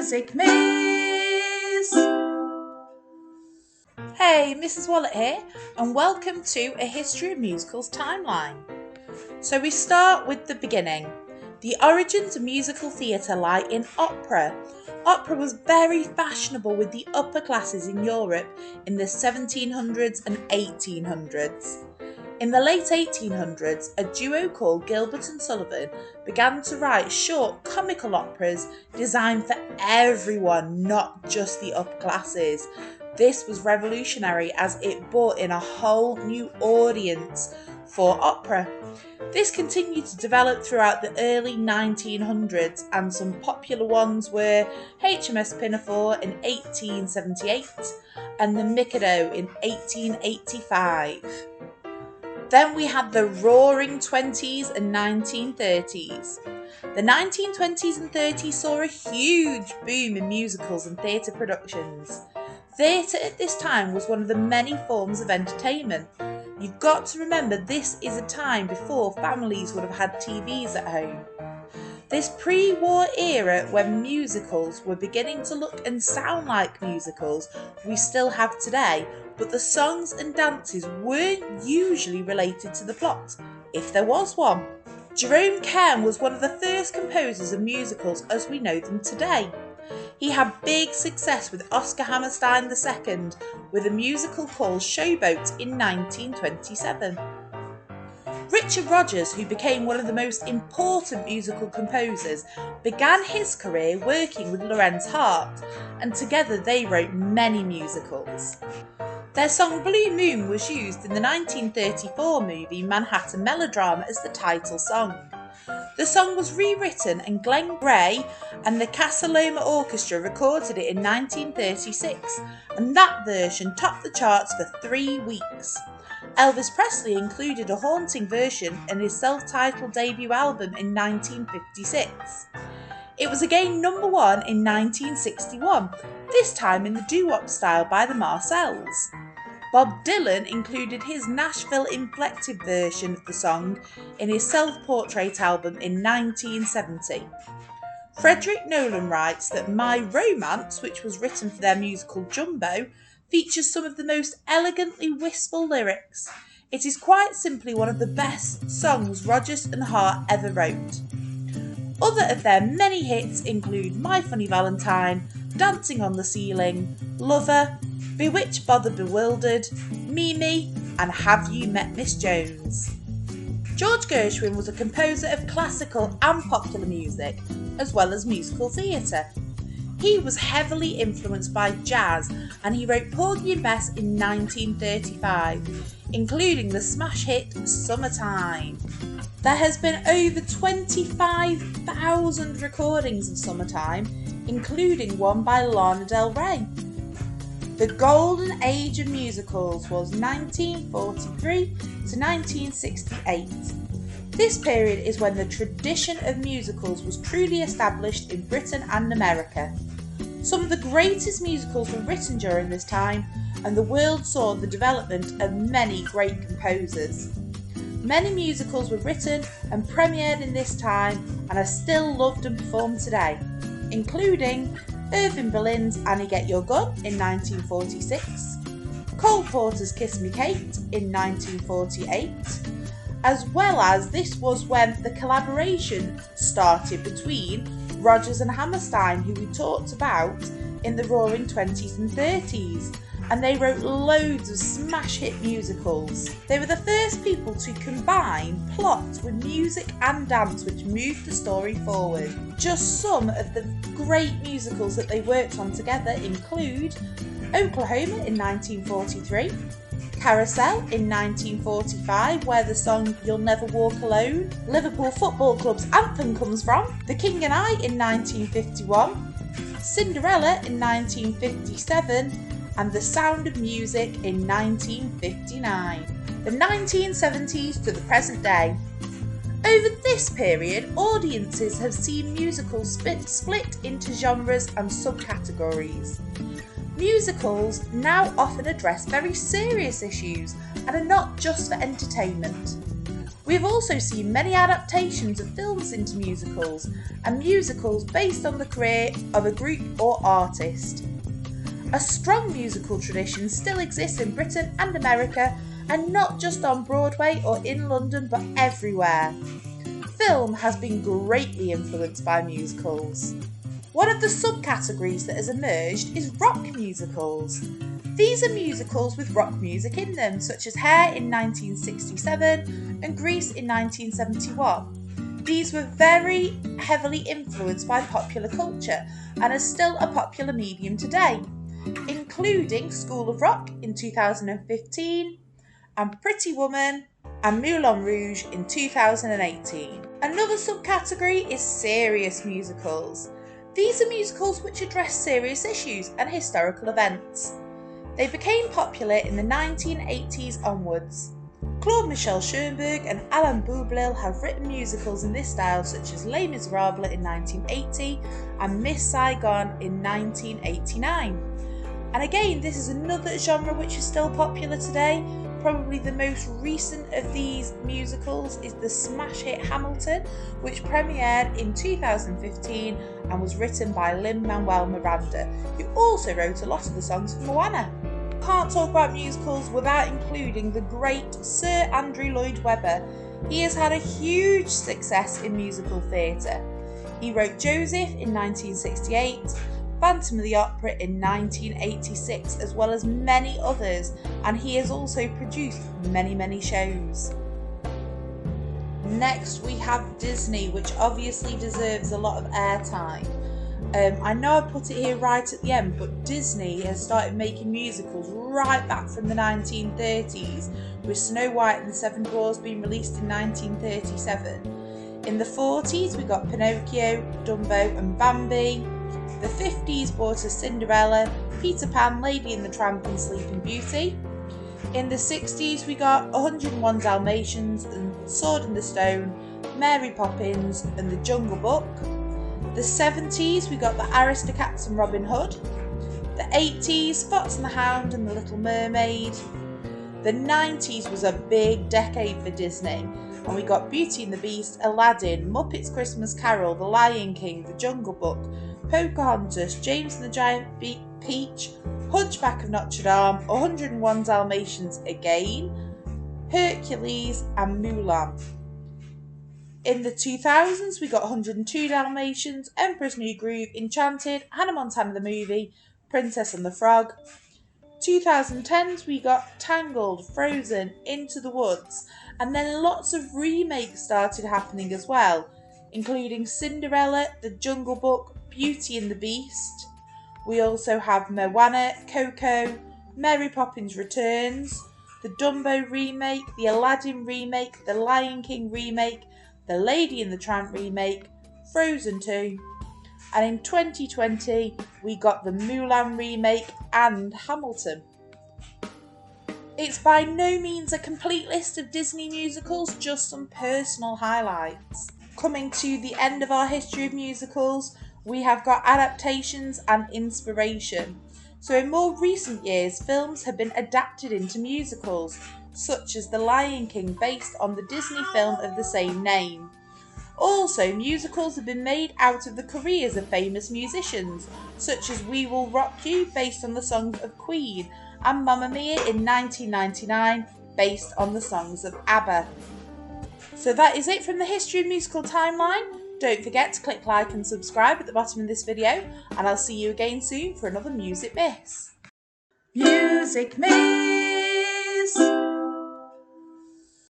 Music Miss! Hey, Mrs. Wallet here, and welcome to A History of Musicals timeline. So we start with the beginning. The origins of musical theatre lie in opera. Opera was very fashionable with the upper classes in Europe in the 1700s and 1800s. In the late 1800s, a duo called Gilbert and Sullivan began to write short comical operas designed for everyone, not just the upper classes. This was revolutionary as it brought in a whole new audience for opera. This continued to develop throughout the early 1900s, and some popular ones were HMS Pinafore in 1878 and The Mikado in 1885. Then we had the Roaring 20s and 1930s. The 1920s and 30s saw a huge boom in musicals and theatre productions. Theatre at this time was one of the many forms of entertainment. You've got to remember this is a time before families would have had TVs at home. This pre-war era when musicals were beginning to look and sound like musicals we still have today, but the songs and dances weren't usually related to the plot, if there was one. Jerome Kern was one of the first composers of musicals as we know them today. He had big success with Oscar Hammerstein II with a musical called Showboat in 1927. Richard Rodgers, who became one of the most important musical composers, began his career working with Lorenz Hart, and together they wrote many musicals. Their song Blue Moon was used in the 1934 movie Manhattan Melodrama as the title song. The song was rewritten and Glenn Gray and the Casa Loma Orchestra recorded it in 1936, and that version topped the charts for 3 weeks. Elvis Presley included a haunting version in his self-titled debut album in 1956. It was again number 1 in 1961, this time in the doo-wop style by the Marcells. Bob Dylan included his Nashville-inflected version of the song in his self-portrait album in 1970. Frederick Nolan writes that My Romance, which was written for their musical Jumbo, features some of the most elegantly wistful lyrics. It is quite simply one of the best songs Rodgers and Hart ever wrote. Other of their many hits include My Funny Valentine, Dancing on the Ceiling, Lover, Bewitched, Bothered, Bewildered, Mimi, and Have You Met Miss Jones? George Gershwin was a composer of classical and popular music, as well as musical theatre. He was heavily influenced by jazz, and he wrote Porgy and Bess in 1935, including the smash hit Summertime. There has been over 25,000 recordings of Summertime, including one by Lana Del Rey. The golden age of musicals was 1943 to 1968. This period is when the tradition of musicals was truly established in Britain and America. Some of the greatest musicals were written during this time, and the world saw the development of many great composers. Many musicals were written and premiered in this time and are still loved and performed today, including Irving Berlin's Annie Get Your Gun in 1946, Cole Porter's Kiss Me Kate in 1948, as well as this was when the collaboration started between Rodgers and Hammerstein, who we talked about in the Roaring 20s and 30s, and they wrote loads of smash hit musicals. They were the first people to combine plot with music and dance, which moved the story forward. Just some of the great musicals that they worked on together include Oklahoma in 1943, Carousel in 1945, where the song You'll Never Walk Alone, Liverpool Football Club's anthem, comes from, The King and I in 1951, Cinderella in 1957, and The Sound of Music in 1959. The 1970s to the present day. Over this period, audiences have seen musicals split into genres and subcategories. Musicals now often address very serious issues and are not just for entertainment. We have also seen many adaptations of films into musicals and musicals based on the career of a group or artist. A strong musical tradition still exists in Britain and America, and not just on Broadway or in London but everywhere. Film has been greatly influenced by musicals. One of the subcategories that has emerged is rock musicals. These are musicals with rock music in them, such as Hair in 1967 and Grease in 1971. These were very heavily influenced by popular culture and are still a popular medium today, including School of Rock in 2015 and Pretty Woman and Moulin Rouge in 2018. Another subcategory is serious musicals. These are musicals which address serious issues and historical events. They became popular in the 1980s onwards. Claude Michel Schoenberg and Alain Boublil have written musicals in this style, such as Les Miserables in 1980 and Miss Saigon in 1989. And again, this is another genre which is still popular today. Probably the most recent of these musicals is the smash hit Hamilton, which premiered in 2015 and was written by Lin-Manuel Miranda, who also wrote a lot of the songs for Moana. Can't talk about musicals without including the great Sir Andrew Lloyd Webber. He has had a huge success in musical theatre. He wrote Joseph in 1968, Phantom of the Opera in 1986, as well as many others, and he has also produced many shows. Next we have Disney, which obviously deserves a lot of airtime. I know I put it here right at the end, but Disney has started making musicals right back from the 1930s, with Snow White and the Seven Dwarfs being released in 1937. In the 40s we got Pinocchio, Dumbo and Bambi. The 50s brought us Cinderella, Peter Pan, Lady and the Tramp and Sleeping Beauty. In the 60s we got 101 Dalmatians and Sword in the Stone, Mary Poppins and the Jungle Book. The 70s we got the Aristocats and Robin Hood. The 80s, Fox and the Hound and the Little Mermaid. The 90s was a big decade for Disney, and we got Beauty and the Beast, Aladdin, Muppets Christmas Carol, The Lion King, The Jungle Book, Pocahontas, James and the Giant Peach, Hunchback of Notre Dame, 101 Dalmatians again, Hercules and Mulan. In the 2000s we got 102 Dalmatians, Emperor's New Groove, Enchanted, Hannah Montana the Movie, Princess and the Frog. 2010s we got Tangled, Frozen, Into the Woods, and then lots of remakes started happening as well, including Cinderella, The Jungle Book, Beauty and the Beast. We also have Moana, Coco, Mary Poppins Returns, the Dumbo remake, the Aladdin remake, the Lion King remake, the Lady and the Tramp remake, Frozen 2, and in 2020 we got the Mulan remake and Hamilton. It's by no means a complete list of Disney musicals, just some personal highlights. Coming to the end of our history of musicals, we have got Adaptations and Inspiration. So in more recent years, films have been adapted into musicals, such as The Lion King, based on the Disney film of the same name. Also, musicals have been made out of the careers of famous musicians, such as We Will Rock You, based on the songs of Queen, and Mamma Mia in 1999, based on the songs of ABBA. So that is it from the History of Musical Timeline. Don't forget to click like and subscribe at the bottom of this video, and I'll see you again soon for another Music Miss. Music Miss!